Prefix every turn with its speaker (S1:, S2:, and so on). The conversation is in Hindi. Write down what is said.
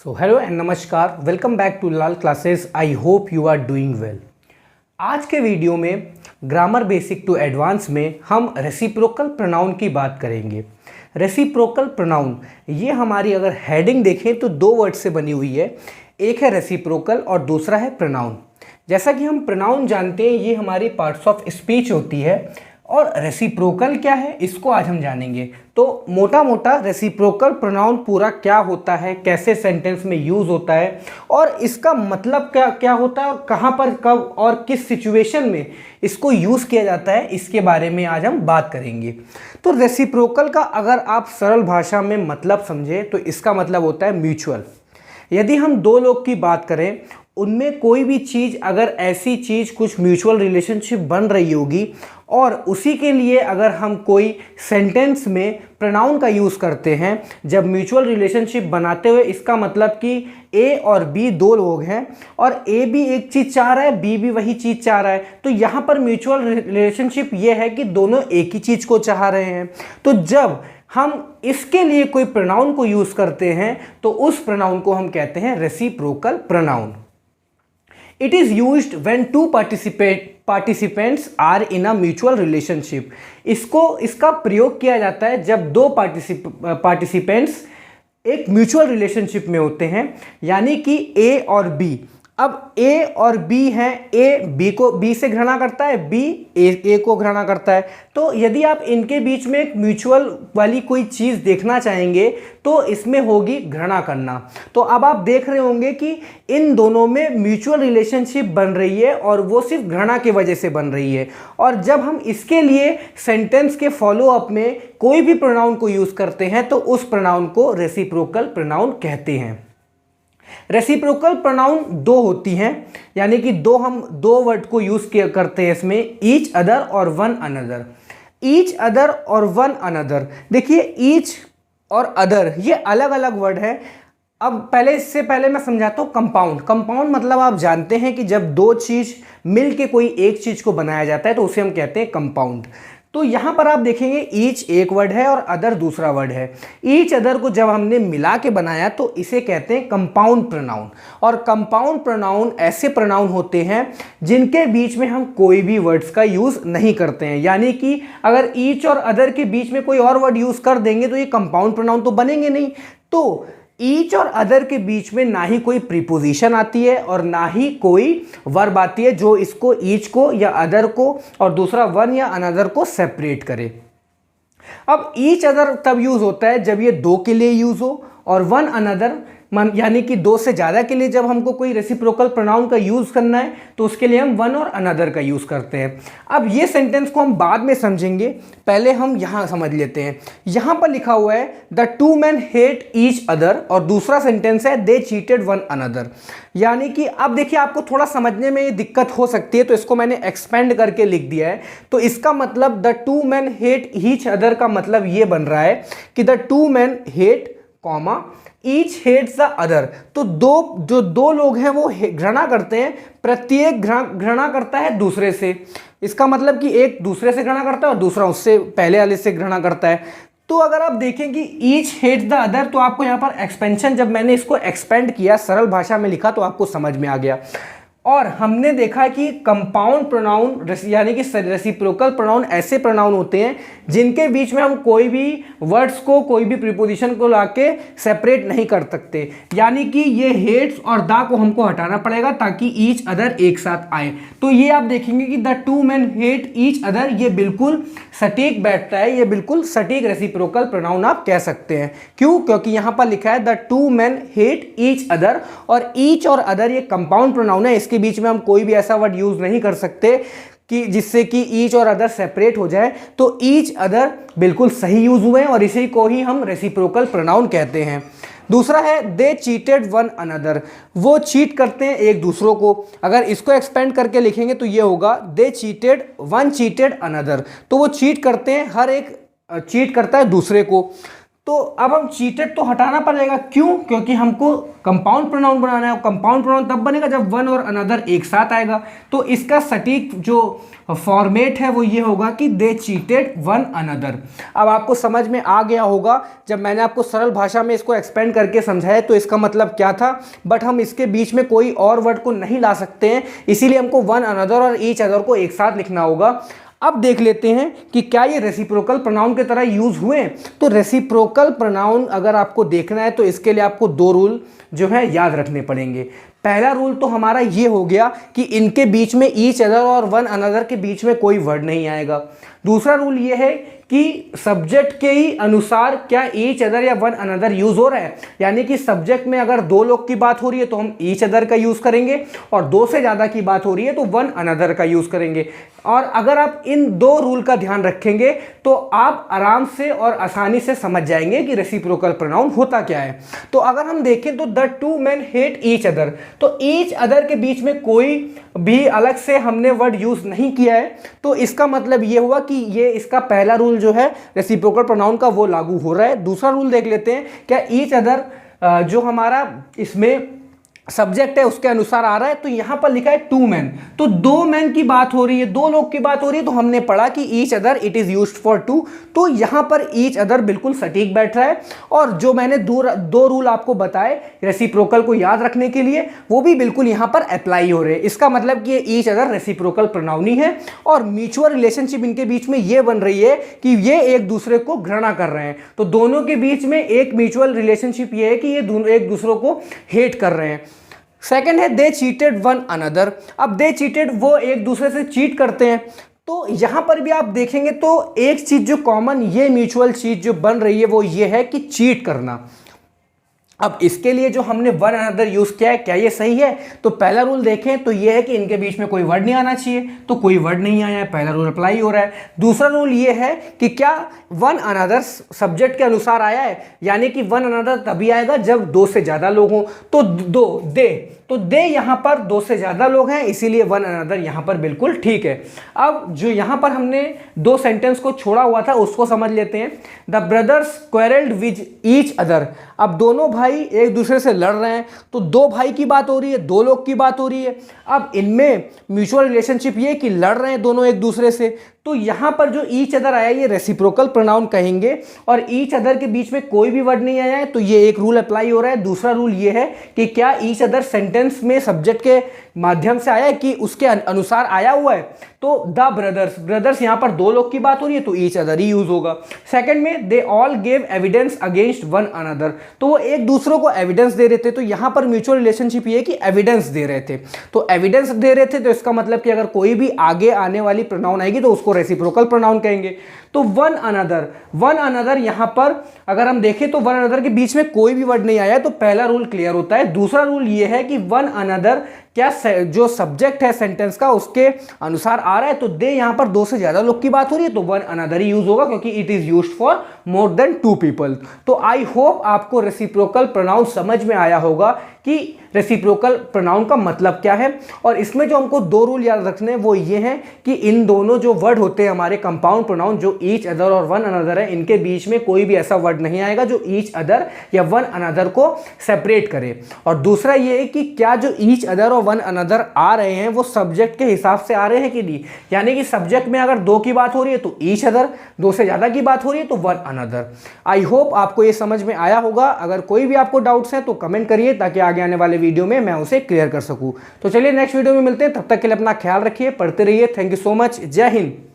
S1: हेलो एंड नमस्कार, welcome back to Lal classes. I hope you are doing well. आज के वीडियो में ग्रामर बेसिक टू एडवांस में हम रेसिप्रोकल प्रोनाउन की बात करेंगे। रेसिप्रोकल प्रोनाउन ये हमारी अगर हेडिंग देखें तो दो वर्ड से बनी हुई है, एक है रेसिप्रोकल और दूसरा है प्रोनाउन। जैसा कि हम प्रोनाउन जानते हैं ये हमारी पार्ट्स ऑफ स्पीच होती है और रेसिप्रोकल क्या है इसको आज हम जानेंगे। तो मोटा मोटा रेसिप्रोकल प्रोनाउन पूरा क्या होता है, कैसे सेंटेंस में यूज़ होता है और इसका मतलब क्या क्या होता है और कहाँ पर कब और किस सिचुएशन में इसको यूज़ किया जाता है, इसके बारे में आज हम बात करेंगे। तो रेसिप्रोकल का अगर आप सरल भाषा में मतलब समझें तो इसका मतलब होता है म्यूचुअल। यदि हम दो लोग की बात करें, उनमें कोई भी चीज़ अगर ऐसी चीज़ कुछ म्यूचुअल रिलेशनशिप बन रही होगी और उसी के लिए अगर हम कोई सेंटेंस में प्रोनाउन का यूज़ करते हैं, जब म्यूचुअल रिलेशनशिप बनाते हुए, इसका मतलब कि ए और बी दो लोग हैं और ए भी एक चीज़ चाह रहा है, बी भी वही चीज़ चाह रहा है, तो यहाँ पर म्यूचुअल रिलेशनशिप ये है कि दोनों एक ही चीज़ को चाह रहे हैं। तो जब हम इसके लिए कोई प्रोनाउन को यूज़ करते हैं तो उस प्रोनाउन को हम कहते हैं reciprocal pronoun. It is used when two participants are in a mutual relationship। इसका प्रयोग किया जाता है जब दो पार्टिसिपेंट्स एक म्यूचुअल रिलेशनशिप में होते हैं, यानी कि ए और बी। अब ए और बी हैं, ए बी से घृणा करता है, बी ए को घृणा करता है। तो यदि आप इनके बीच में एक म्यूचुअल वाली कोई चीज़ देखना चाहेंगे तो इसमें होगी घृणा करना। तो अब आप देख रहे होंगे कि इन दोनों में म्यूचुअल रिलेशनशिप बन रही है और वो सिर्फ घृणा की वजह से बन रही है। और जब हम इसके लिए सेंटेंस के फॉलो अप में कोई भी प्रोनाउन को यूज़ करते हैं तो उस प्रोनाउन को रेसिप्रोकल प्रोनाउन कहते हैं। रेसिप्रोकल प्रोनाउन दो होती हैं, यानी कि हम दो वर्ड को यूज़ करते हैं इसमें, ईच अदर और वन अनदर। ईच अदर और वन अनदर, देखिए ईच और अदर ये अलग अलग वर्ड है। अब इससे पहले मैं समझाता हूँ कंपाउंड। कंपाउंड मतलब आप जानते हैं कि जब दो चीज़ मिल के कोई एक चीज़ को बनाया जाता है तो उसे हम कहते हैं कंपाउंड। तो यहाँ पर आप देखेंगे ईच एक वर्ड है और अदर दूसरा वर्ड है। ईच अदर को जब हमने मिला के बनाया तो इसे कहते हैं कंपाउंड प्रोनाउन। और कंपाउंड प्रोनाउन ऐसे प्रोनाउन होते हैं जिनके बीच में हम कोई भी वर्ड्स का यूज़ नहीं करते हैं, यानी कि अगर ईच और अदर के बीच में कोई और वर्ड यूज़ कर देंगे तो ये कंपाउंड प्रोनाउन तो बनेंगे नहीं। तो ईच और अदर के बीच में ना ही कोई प्रीपोजिशन आती है और ना ही कोई वर्ब आती है जो इसको ईच को या अदर को और दूसरा वन या अनदर को सेपरेट करे। अब ईच अदर तब यूज़ होता है जब ये दो के लिए यूज़ हो, और वन अनदर यानी कि दो से ज़्यादा के लिए जब हमको कोई रेसिप्रोकल प्रोनाउन का यूज़ करना है तो उसके लिए हम वन और अनदर का यूज़ करते हैं। अब ये सेंटेंस को हम बाद में समझेंगे, पहले हम यहाँ समझ लेते हैं। यहाँ पर लिखा हुआ है the two man hate each other और दूसरा सेंटेंस है दे चीटेड वन अनदर। यानी कि अब देखिए आपको थोड़ा समझने में ये दिक्कत हो सकती है तो इसको मैंने एक्सपेंड करके लिख दिया है। तो इसका मतलब the two man hate each other का मतलब ये बन रहा है कि the two man hate comma each hates the other. तो दो लोग हैं वो घृणा करते हैं, प्रत्येक घृणा करता है दूसरे से। इसका मतलब कि एक दूसरे से घृणा करता है और दूसरा उससे पहले वाले से घृणा करता है। तो अगर आप देखें कि ईच हेट्स द अदर, तो आपको यहाँ पर एक्सपेंशन, जब मैंने इसको एक्सपेंड किया सरल भाषा में लिखा तो आपको समझ में आ गया। और हमने देखा कि कंपाउंड प्रोनाउन यानी कि रेसिप्रोकल प्रोनाउन ऐसे प्रोनाउन होते हैं जिनके बीच में हम कोई भी वर्ड्स को, कोई भी प्रीपोजिशन को लाके सेपरेट नहीं कर सकते, यानी कि ये हेट्स और दा को हमको हटाना पड़ेगा ताकि ईच अदर एक साथ आए। तो ये आप देखेंगे कि the two man hate each other, ये बिल्कुल सटीक बैठता है, ये बिल्कुल सटीक रेसिप्रोकल प्रोनाउन आप कह सकते हैं। क्यों? क्योंकि यहाँ पर लिखा है the two man hate each other और ईच और अदर ये कंपाउंड प्रोनाउन है, इसके बीच में हम कोई भी ऐसा वर्ड यूज नहीं कर सकते कि जिससे कि ईच और अदर सेपरेट हो जाए। तो ईच अदर बिल्कुल सही यूज हुए हैं और इसी को ही हम रेसिप्रोकल प्रोनाउन कहते हैं। दूसरा है दे चीटेड वन अनदर, वो चीट करते हैं एक दूसरों को। अगर इसको एक्सपेंड करके लिखेंगे तो ये होगा दे चीटेड वन चीटेड अनदर। तो वो चीट करते हैं, हर एक चीट करता है दूसरे को। तो अब हम चीटेड तो हटाना पड़ेगा, क्यों? क्योंकि हमको कंपाउंड प्रोनाउन बनाना है। कंपाउंड प्रोनाउन तब बनेगा जब वन और अनदर एक साथ आएगा। तो इसका सटीक जो फॉर्मेट है वो ये होगा कि दे चीटेड वन अनदर। अब आपको समझ में आ गया होगा जब मैंने आपको सरल भाषा में इसको एक्सपेंड करके समझाया तो इसका मतलब क्या था, बट हम इसके बीच में कोई और वर्ड को नहीं ला सकते हैं, इसीलिए हमको वन अनदर और ईच अदर को एक साथ लिखना होगा। अब देख लेते हैं कि क्या ये रेसिप्रोकल प्रोनाउन की तरह यूज हुए। तो रेसिप्रोकल प्रोनाउन अगर आपको देखना है तो इसके लिए आपको दो रूल जो है याद रखने पड़ेंगे। पहला रूल तो हमारा ये हो गया कि इनके बीच में ईच अदर और वन अनदर के बीच में कोई वर्ड नहीं आएगा। दूसरा रूल ये है कि सब्जेक्ट के ही अनुसार क्या ईच अदर या वन अनदर यूज हो रहा है, यानी कि सब्जेक्ट में अगर दो लोग की बात हो रही है तो हम ईच अदर का यूज करेंगे, और दो से ज्यादा की बात हो रही है तो वन अनदर का यूज करेंगे। और अगर आप इन दो रूल का ध्यान रखेंगे तो आप आराम से और आसानी से समझ जाएंगे कि रेसिप्रोकल प्रोनाउन होता क्या है। तो अगर हम देखें तो the two man hate each other, तो ईच अदर के बीच में कोई भी अलग से हमने वर्ड यूज नहीं किया है, तो इसका मतलब ये हुआ कि ये इसका पहला रूल जो है रेसिप्रोकल प्रोनाउन का वो लागू हो रहा है। दूसरा रूल देख लेते हैं, क्या ईच अदर जो हमारा इसमें सब्जेक्ट है उसके अनुसार आ रहा है। तो यहां पर लिखा है टू मैन, तो दो मैन की बात हो रही है, दो लोग की बात हो रही है, तो हमने पढ़ा कि each other it is used for two, तो यहां पर ईच अदर बिल्कुल सटीक बैठ रहा है। और जो मैंने दो रूल आपको बताए रेसिप्रोकल को याद रखने के लिए वो भी बिल्कुल यहां पर अप्लाई हो रहे हैं। इसका मतलब कि ये ईच अदर रेसिप्रोकल प्रोनाउन ही है, और म्यूचुअल रिलेशनशिप इनके बीच में ये बन रही है कि ये एक दूसरे को घृणा कर रहे हैं। तो दोनों के बीच में एक म्यूचुअल रिलेशनशिप ये है कि ये दोनों एक दूसरे को हेट कर रहे हैं। सेकेंड है दे चीटेड वन अनदर। अब दे चीटेड, वो एक दूसरे से चीट करते हैं। तो यहां पर भी आप देखेंगे तो एक चीज जो कॉमन ये म्यूचुअल चीज जो बन रही है वो ये है कि चीट करना। अब इसके लिए जो हमने वन अनदर यूज किया है, क्या ये सही है? तो पहला रूल देखें तो ये है कि इनके बीच में कोई वर्ड नहीं आना चाहिए, तो कोई वर्ड नहीं आया है, पहला रूल अप्लाई हो रहा है। दूसरा रूल ये है कि क्या वन अनदर सब्जेक्ट के अनुसार आया है, यानी कि वन अनदर तभी आएगा जब दो से ज्यादा लोग हों। तो दे यहां पर दो से ज्यादा लोग हैं, इसीलिए वन अनदर यहां पर बिल्कुल ठीक है। अब जो यहां पर हमने दो सेंटेंस को छोड़ा हुआ था उसको समझ लेते हैं। The brothers quarreled with each other. अब दोनों भाई एक दूसरे से लड़ रहे हैं, तो दो भाई की बात हो रही है, दो लोग की बात हो रही है। अब इनमें म्यूचुअल रिलेशनशिप ये कि लड़ रहे हैं दोनों एक दूसरे से, तो यहां पर जो ईच अदर आया ये रेसिप्रोकल प्रोनाउन कहेंगे, और ईच अदर के बीच में कोई भी वर्ड नहीं आया है, तो ये एक रूल अप्लाई हो रहा है। दूसरा रूल ये है कि क्या ईच अदर सेंटेंस में सब्जेक्ट के माध्यम से आया है कि उसके अनुसार आया हुआ है। तो द ब्रदर्स यहां पर दो लोग की बात हो रही है तो ईच अदर ही यूज होगा। सेकंड में they all gave evidence against one another, तो वो एक दूसरे को एविडेंस दे रहे थे, तो यहां पर म्यूचुअल रिलेशनशिप ये कि एविडेंस दे रहे थे। तो एविडेंस दे रहे थे तो इसका मतलब कि अगर कोई भी आगे आने वाली प्रोनाउन आएगी तो उसको रेसिप्रोकल प्रोनाउन कहेंगे। तो वन अनदर यहां पर अगर हम देखें तो वन अनदर के बीच में कोई भी वर्ड नहीं आया, तो पहला रूल क्लियर होता है। दूसरा रूल ये है कि वन अनदर क्या जो सब्जेक्ट है सेंटेंस का उसके अनुसार आ रहा है, तो दे यहां पर दो से ज्यादा लोग की बात हो रही है तो वन अनदर ही यूज होगा, क्योंकि it is used for more than two people. तो आई होप आपको रेसिप्रोकल प्रोनाउन समझ में आया होगा कि रेसिप्रोकल प्रोनाउन का मतलब क्या है। और इसमें जो हमको दो रूल याद रखने हैं वो ये हैं कि इन दोनों जो वर्ड होते हैं हमारे कंपाउंड प्रोनाउन जो ईच अदर और वन अनदर है, इनके बीच में कोई भी ऐसा वर्ड नहीं आएगा जो ईच अदर या वन अनदर को सेपरेट करे। और दूसरा ये है कि क्या जो ईच अदर और वन अनदर आ रहे हैं वो सब्जेक्ट के हिसाब से आ रहे हैं कि नहीं, यानी कि सब्जेक्ट में अगर दो की बात हो रही है तो ईच अदर, दो से ज्यादा की बात हो रही है तो वन अनदर। आई होप आपको ये समझ में आया होगा। अगर कोई भी आपको डाउट्स हैं तो कमेंट करिए ताकि आगे आने वाले वीडियो में मैं उसे क्लियर कर सकूं। तो चलिए नेक्स्ट वीडियो में मिलते हैं, तब तक के लिए अपना ख्याल रखिए, पढ़ते रहिए। Thank you so much. जय हिंद।